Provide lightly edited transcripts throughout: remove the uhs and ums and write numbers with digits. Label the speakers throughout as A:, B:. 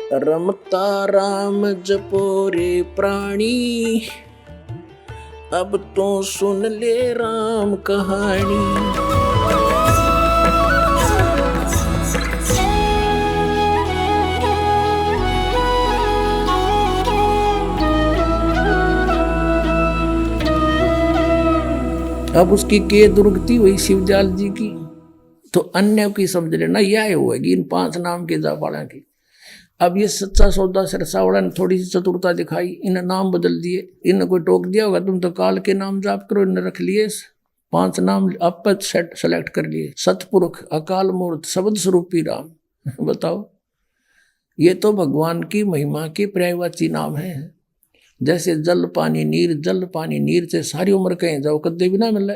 A: रमता राम जपो रे प्राणी, अब तो सुन ले राम कहानी। अब उसकी के दुर्गति हुई शिवजाल जी की, तो अन्य की समझ लेना यह होगी इन 5 नाम के जापाड़ा की। अब ये सच्चा सौदा सरसावड़ा ने थोड़ी सी चतुरता दिखाई, इन नाम बदल दिए। इन कोई टोक दिया होगा तुम तो काल के नाम जाप करो, इन्हें रख लिए 5 नाम आप पर सेलेक्ट कर लिए। सतपुरुष, अकाल मूर्त, शब्द स्वरूपी राम। बताओ, ये तो भगवान की महिमा की पर्यायवाची नाम है। जैसे जल पानी नीर, जल पानी नीर से सारी उम्र कहीं जाओ कदे भी ना मिले।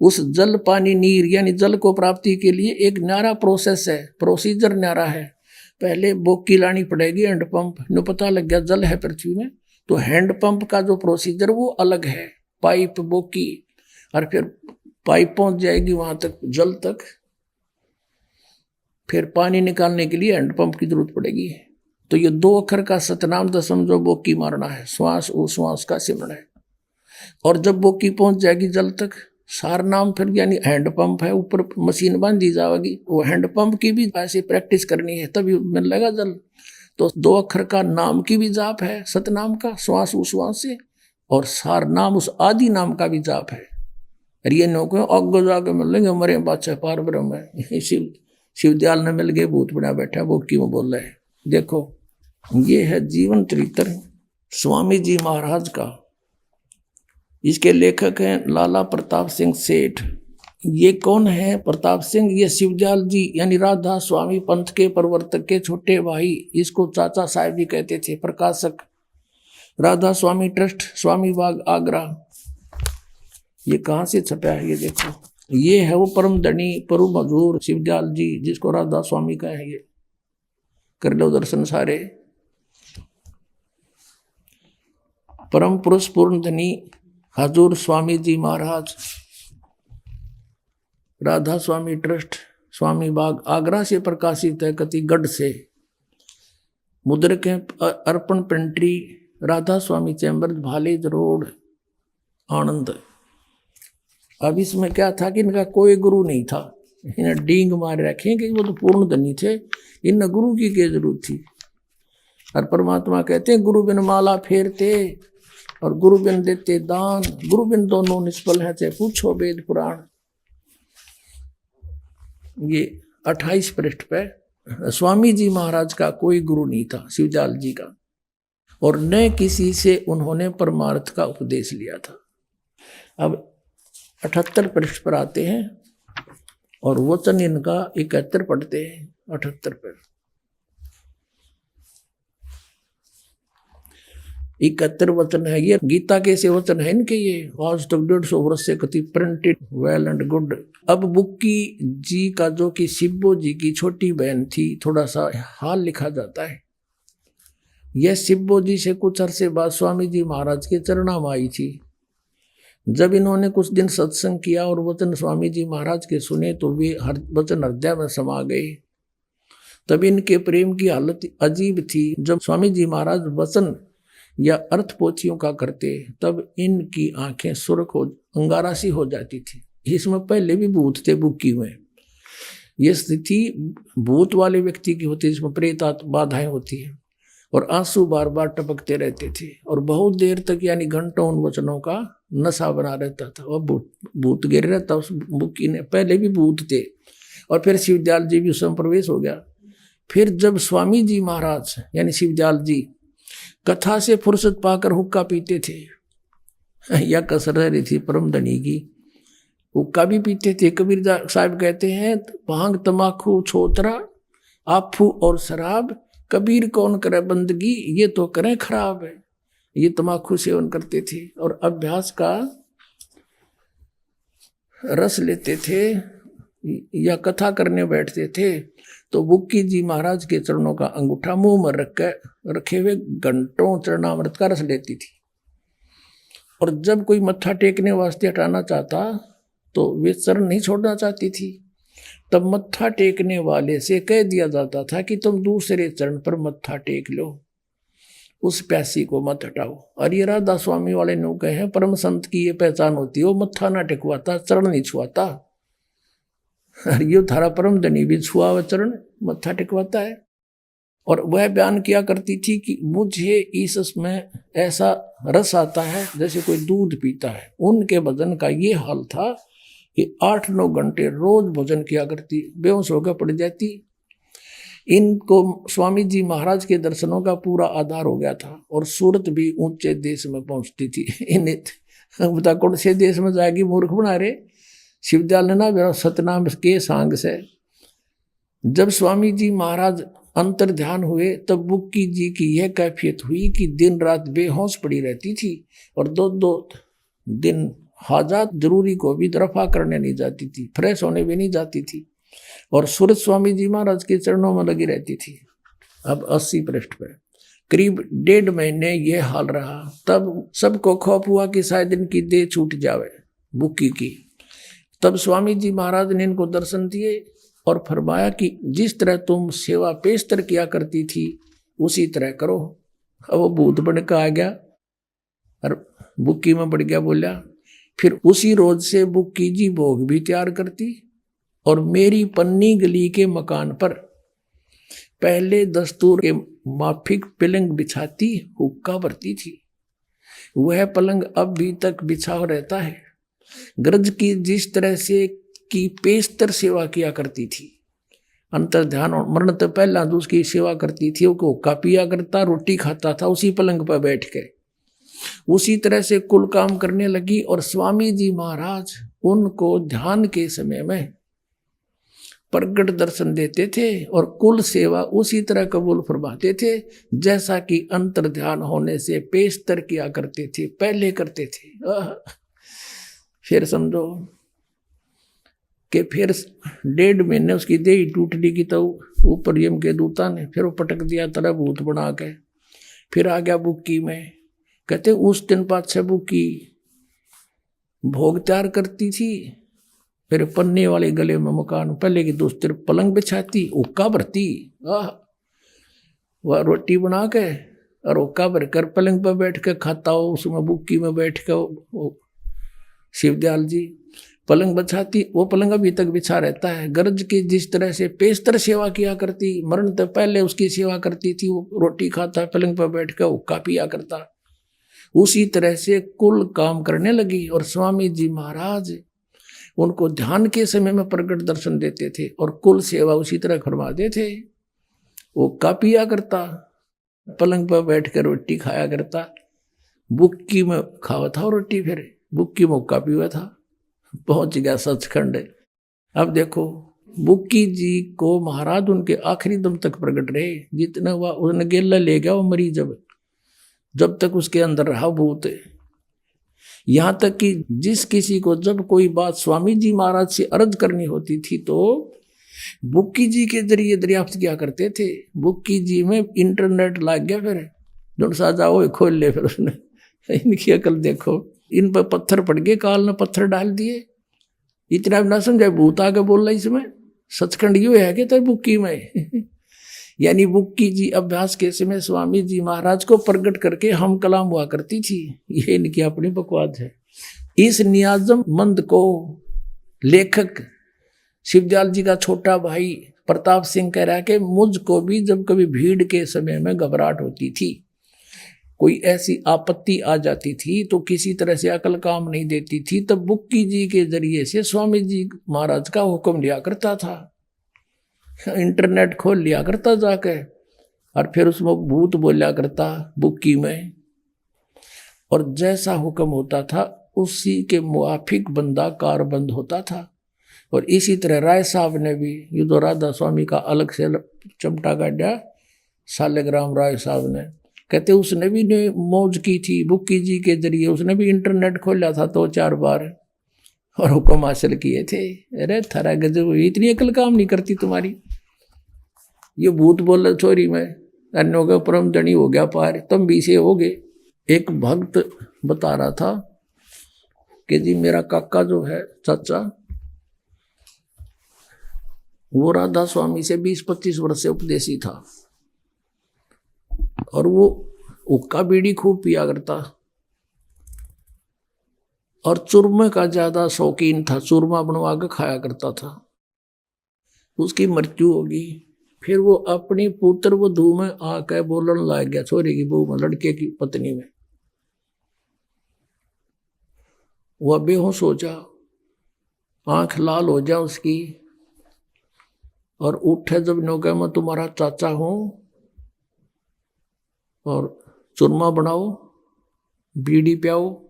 A: उस जल पानी नीर यानी जल को प्राप्ति के लिए एक न्यारा प्रोसेस है, प्रोसीजर न्यारा है। पहले बोकी लानी पड़ेगी, हैंडपंप न पता लग गया जल है पृथ्वी में, तो हैंडपंप का जो प्रोसीजर वो अलग है। पाइप, बोकी, और फिर पाइप पहुंच जाएगी वहां तक, जल तक। फिर पानी निकालने के लिए हैंडपंप की जरूरत पड़ेगी। तो ये 2 अक्षर का सतनाम तो समझो बोकी मारना है, श्वास उश्वास का सिमरण है। और जब बोकी पहुंच जाएगी जल तक, सार नाम फिर यानी हैंडपंप है, ऊपर मशीन बांधी जाएगी, वो हैंडपंप की भी ऐसे प्रैक्टिस करनी है तभी मिलेगा जल। तो 2 अक्षर का नाम की भी जाप है, सतनाम का श्वास उश्वास से, और सार नाम उस आदि नाम का भी जाप है। और ये नौके अग्गो जाके मिलेंगे हमारे बादशाह पार ब्रह्म है। शिवदयाल ने मिल गए, भूत बना बैठा बोकी में बोल रहे। देखो, ये है जीवन चरित्र स्वामी जी महाराज का। इसके लेखक हैं लाला प्रताप सिंह सेठ। ये कौन है प्रताप सिंह? ये शिवदयाल जी यानी राधा स्वामी पंथ के प्रवर्तक के छोटे भाई, इसको चाचा साहब भी कहते थे। प्रकाशक राधा स्वामी ट्रस्ट, स्वामी बाग, आगरा। ये कहाँ से छपा है ये देखो। ये है वो परम धनी परम मजूर शिवदयाल जी, जिसको राधा स्वामी का है। ये कर लो दर्शन सारे। परम पुरुष पूर्ण धनी हजूर स्वामी जी महाराज, राधा स्वामी ट्रस्ट, स्वामी बाग, आगरा से प्रकाशित है, कतिगढ़ से। मुद्रक है अर्पण पेंट्री, राधा स्वामी चैम्बर, भालेज रोड, आनंद। अब इसमें क्या था कि इनका कोई गुरु नहीं था, इन्हें डींग मार रखे कि वो तो पूर्ण धनी थे, इन गुरु की क्या जरूरत थी। और परमात्मा कहते हैं गुरु बिन माला फेरते और गुरु बिन देते दान, गुरु बिन दोनों निष्फल है, चाहे पूछो वेद पुराण। ये 28 पृष्ठ पे स्वामी जी महाराज का कोई गुरु नहीं था शिवदयाल जी का, और न किसी से उन्होंने परमार्थ का उपदेश लिया था। अब 78 पृष्ठ पर आते हैं और वचन इनका 71 पढ़ते हैं। 78 पर 71 वचन है। ये गीता के से वचन है इनके। ये आज तक 150 वर्ष से कति प्रिंटेड, वेल एंड गुड। अब बुक्की जी का जो कि शिब्बो जी की छोटी बहन थी, थोड़ा सा हाल लिखा जाता है। यह शिब्बो जी से कुछ अरसे बाद स्वामी जी महाराज के चरणों में आई थी। जब इन्होंने कुछ दिन सत्संग किया और वचन स्वामी जी महाराज के सुने तो वे हर वचन हृदय में समा गए। तब इनके प्रेम की हालत अजीब थी। जब स्वामी जी महाराज वचन या अर्थ पोथियों का करते तब इनकी आंखें सुर्ख हो, अंगारा सी हो जाती थी। इसमें पहले भी भूत थे बुक्की में। यह स्थिति भूत वाले व्यक्ति की होती है, जिसमें प्रेत बाधाएं होती है, और आंसू बार बार टपकते रहते थे, और बहुत देर तक यानी घंटों उन वचनों का नशा बना रहता था। और भूत गिर रहता उस बुक्की ने। पहले भी भूत थे, और फिर शिवदयाल जी भी उसमें प्रवेश हो गया। फिर जब स्वामी जी महाराज यानी शिवदयाल जी कथा से फुर्सत पाकर हुक्का पीते थे, या कसर रही थी परम धनी की, हुक्का भी पीते थे। कबीर साहब कहते हैं भांग तमाकू छोतरा आफू और शराब, कबीर कौन करे बंदगी, ये तो करें खराब है। ये तमाकू सेवन करते थे और अभ्यास का रस लेते थे, या कथा करने बैठते थे तो बुक्की जी महाराज के चरणों का अंगूठा मुंह में रखे हुए घंटों चरणामृत का रस लेती थी। और जब कोई मत्था टेकने वास्ते हटाना चाहता तो वे चरण नहीं छोड़ना चाहती थी। तब मत्था टेकने वाले से कह दिया जाता था कि तुम दूसरे चरण पर मत्था टेक लो, उस प्यासी को मत हटाओ। और ये राधा स्वामी वाले नो कहे हैं परम संत की ये पहचान होती है, वो मत्था ना टेकवाता, चरण नहीं छुआता। और ये थारा परम धनी भी छुआ हुआ चरण मत्था टेकवाता है। और वह बयान किया करती थी कि मुझे इसमें ऐसा रस आता है जैसे कोई दूध पीता है। उनके भजन का ये हाल था कि 8-9 घंटे रोज भजन किया करती, बेहोश होकर पड़ जाती। इनको स्वामी जी महाराज के दर्शनों का पूरा आधार हो गया था और सूरत भी ऊंचे देश में पहुंचती थी। इन्हें बता कौन से देश में जाएगी, मूर्ख बना रहे। शिवदयाल ना मेरा सतनाम के सांग से जब स्वामी जी महाराज अंतर ध्यान हुए तब बुक्की जी की यह कैफियत हुई कि दिन रात बेहोश पड़ी रहती थी और 2-2 दिन हाजात जरूरी को भी दरफा करने नहीं जाती थी, फ्रेश होने भी नहीं जाती थी और सूरत स्वामी जी महाराज के चरणों में लगी रहती थी। अब 80 पृष्ठ पे करीब 1.5 महीने यह हाल रहा। तब सबको खौफ हुआ कि शायद इनकी देह छूट जावे बुक्की की। तब स्वामी जी महाराज ने इनको दर्शन दिए और फरमाया कि जिस तरह तुम सेवा पेशतर किया करती थी उसी तरह करो। अब वो भूत बन के आ गया और बुक्की में बढ़ गया, बोला फिर उसी रोज से बुक्की जी भोग भी तैयार करती और मेरी पन्नी गली के मकान पर पहले दस्तूर के माफिक पलंग बिछाती, हुक्का भरती थी। वह पलंग अब भी तक बिछा रहता है। गरज की जिस तरह से की पेशतर सेवा किया करती थी, अंतर ध्यान और मरण तो पहला उसकी सेवा करती थी, वो हुक्का पिया करता, रोटी खाता था उसी पलंग पर बैठ के। उसी तरह से कुल काम करने लगी और स्वामी जी महाराज उनको ध्यान के समय में प्रगट दर्शन देते थे और कुल सेवा उसी तरह कबूल फरमाते थे जैसा कि अंतर ध्यान होने से पेशतर किया करते थे, पहले करते थे। फिर समझो कि फिर 1.5 महीने उसकी देह टूटने की तो ऊपर यम के दूता ने फिर वो पटक दिया तरह भूत बना के। फिर आ गया बुक्की में। कहते उस दिन पाछे बुक्की भोग तैयार करती थी, फिर पन्ने वाले गले में मकान पहले की दूसरी पलंग बिछाती, हुक्का भरती, वह रोटी बना के और हुक्का भर कर पलंग पर बैठ के खाता हो। उसमें बुक्की में बैठ के शिवदयाल जी पलंग बिछाती, वो पलंग अभी तक बिछा रहता है। गरज की जिस तरह से पेशतर सेवा किया करती, मरण तो पहले उसकी सेवा करती थी, वो रोटी खाता पलंग पर बैठ कर हुक्का पिया करता, उसी तरह से कुल काम करने लगी। और स्वामी जी महाराज उनको ध्यान के समय में प्रगट दर्शन देते थे और कुल सेवा उसी तरह फरमाते थे। वो हुक्का पिया करता, पलंग पर बैठ कर रोटी खाया करता, बुक्की में खावा था रोटी, फिर बुक्की में हुक्का पिया था, पहुंच गया सचखंड। अब देखो बुक्की जी को महाराज उनके आखिरी दम तक प्रकट रहे, जितना हुआ उसने गेला ले गया वो मरी जब तक उसके अंदर रहा भूत। यहाँ तक कि जिस किसी को जब कोई बात स्वामी जी महाराज से अर्ज करनी होती थी तो बुक्की जी के जरिए दरियाफ्त किया करते थे। बुक्की जी में इंटरनेट लग गया, फिर जो सा जाओ खोल ले, फिर उसने इनकी अकल देखो, इन पर पत्थर पड़ गए, काल ने पत्थर डाल दिए। इतना ना समझे भूत आके बोल रहा इसमें, सचखंड यू है कि तेरे बुक्की में यानी बुक्की जी अभ्यास के समय स्वामी जी महाराज को प्रकट करके हम कलाम हुआ करती थी। ये इनकी अपनी बकवास है। इस नियाजम मंद को लेखक शिवदयाल जी का छोटा भाई प्रताप सिंह कह रहा है कि मुझको भी जब कभी भीड़ के समय में घबराहट होती थी, कोई ऐसी आपत्ति आ जाती थी तो किसी तरह से अकल काम नहीं देती थी, तब बुक्की जी के जरिए से स्वामी जी महाराज का हुक्म लिया करता था, इंटरनेट खोल लिया करता जाके, और फिर उसमें भूत बोलिया करता बुक्की में, और जैसा हुक्म होता था उसी के मुआफिक बंदा कारबंद होता था। और इसी तरह राय साहब ने भी ये तो राधा स्वामी का अलग से चमटा काटा, सालेग्राम राय साहब ने कहते उसने भी मौज की थी बुक्की जी के जरिए, उसने भी इंटरनेट खोला था 2-4 बार और हुक्म हासिल किए थे। अरे थारा गजब, इतनी अकल काम नहीं करती तुम्हारी। ये भूत बोल चोरी में अन्यों का परम धनी हो गया पार, तुम भी से हो गए। एक भक्त बता रहा था कि जी मेरा काका जो है चाचा, वो राधा स्वामी से 20-25 वर्ष से उपदेशी था और वो हुक्का बीड़ी खूब पिया करता और चूरमे का ज्यादा शौकीन था, चूरमा बनवा के खाया करता था। उसकी मृत्यु होगी, फिर वो अपनी पुत्र वधू में आकर बोलने लग गया, छोरी की बहू में, लड़के की पत्नी में। वह बेहोश हो जा, आंख लाल हो जा उसकी, और उठे जब नो कहा मैं तुम्हारा चाचा हूं और चूरमा बनाओ, बीड़ी पियाओ।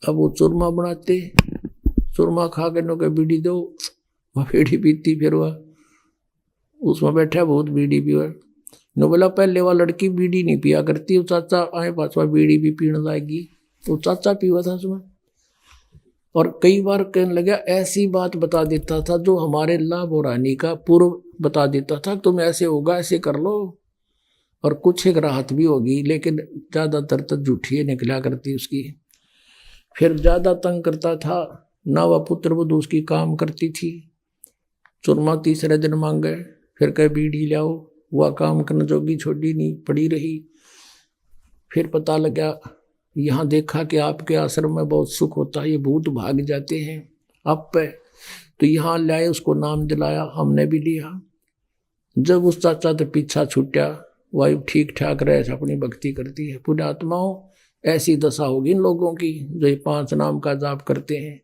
A: अब वो चूरमा बनाते, चूरमा खा के नो के बीड़ी दो, वह बीड़ी पीती, फिर वह उसमें बैठा बहुत बीड़ी पिया। नो बोला पहले वह लड़की बीड़ी नहीं पिया करती, वो चाचा आए पास वह बीड़ी भी पीने लाएगी, तो चाचा पीवा था उसमें। और कई बार कहने लगा, ऐसी बात बता देता था जो हमारे लाभ और हानि का पूर्व बता देता था, तुम ऐसे होगा, ऐसे कर लो, और कुछ एक राहत भी होगी, लेकिन ज़्यादातर तो झूठी निकला करती उसकी। फिर ज़्यादा तंग करता था ना, वह पुत्र वधू उसकी काम करती थी। चूरमा तीसरे दिन मांगे, फिर कह बीड़ी लाओ, वह काम करने जोगी छोड़ी नहीं, पड़ी रही। फिर पता लगा, यहाँ देखा कि आपके आश्रम में बहुत सुख होता है, ये भूत भाग जाते हैं आप पे, तो यहाँ लाए, उसको नाम दिलाया, हमने भी लिया। जब उस चाचा तो पीछा छूटा, वायु ठीक ठाक रहे, अपनी भक्ति करती है। पुण्यात्माओं, ऐसी दशा होगी इन लोगों की जो ये 5 नाम का जाप करते हैं।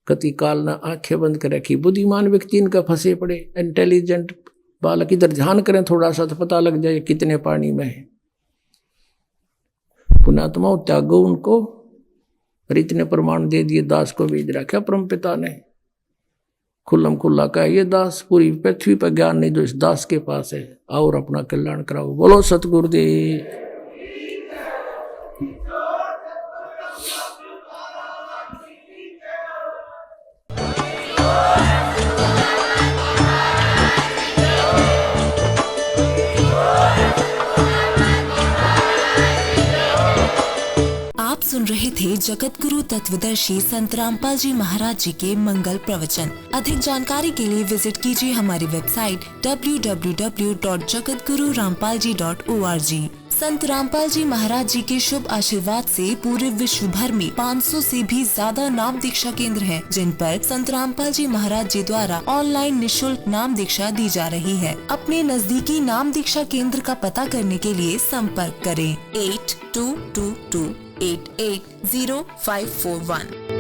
A: कति काल न आंखें बंद कर रखी, बुद्धिमान व्यक्ति इनका फंसे पड़े, इंटेलिजेंट बालक इधर ध्यान करें थोड़ा सा तो पता लग जाए कितने पानी में है। पुण्यात्माओं, त्यागो उनको, और इतने प्रमाण दे दिए, दास को भेज रखा परम पिता ने, खुल्लम खुल्ला कहा, ये दास पूरी पृथ्वी पर ज्ञान नहीं जो इस दास के पास है, और अपना कल्याण कराओ। बोलो सतगुरुदेव।
B: सुन रहे थे जगत गुरु तत्वदर्शी संत रामपाल जी महाराज जी के मंगल प्रवचन। अधिक जानकारी के लिए विजिट कीजिए हमारी वेबसाइट www.jagatgururampalji.org। संत रामपाल जी महाराज जी के शुभ आशीर्वाद से पूरे विश्व भर में 500 से भी ज्यादा नाम दीक्षा केंद्र हैं, जिन पर संत रामपाल जी महाराज जी द्वारा ऑनलाइन निशुल्क नाम दीक्षा दी जा रही है। अपने नजदीकी नाम दीक्षा केंद्र का पता करने के लिए संपर्क करें 8222880541।